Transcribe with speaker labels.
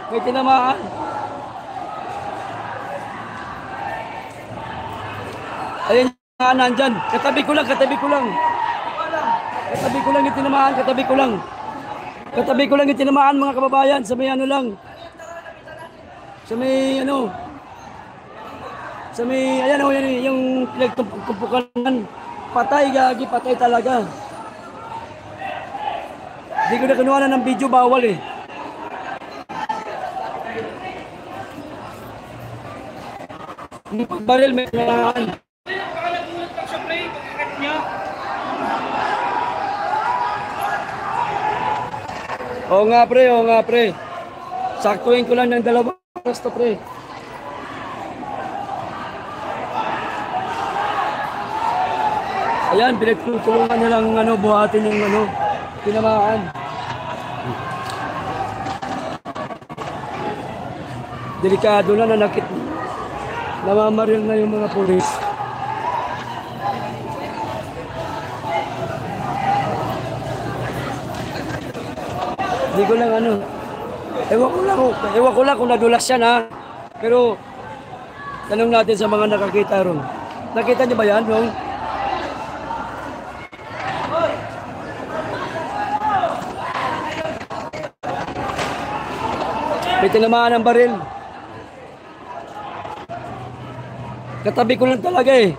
Speaker 1: May tinamaan. Ayun nga, nandyan. Katabi ko lang, katabi ko lang. Katabi ko lang yung tinamaan, katabi ko lang. Katabi ko lang yung tinamaan, mga kababayan. Sa may ano lang. Sa may ano. Sa may, ayan o, yan yung pinagtumpukan. Patay, gagi, patay talaga. Hindi ko na kinuha na ng video, bawal eh. Yung pagbaril, may tinamaan. Oo nga pre, oo nga pre. Saktuin ko lang ng 2 oras to pre. Ayan, pinagtutulungan niya lang ano, buhatin yung ano, tinamaan. Delikado na, nanakit. Namamaril na yung mga pulis. Hindi ko lang ano. Ewan ko lang kung nadulas yan ha. Pero tanong natin sa mga nakakita ron. Nakita niyo ba yan, Nong? May tinamaan ng baril. Katabi ko lang talaga eh.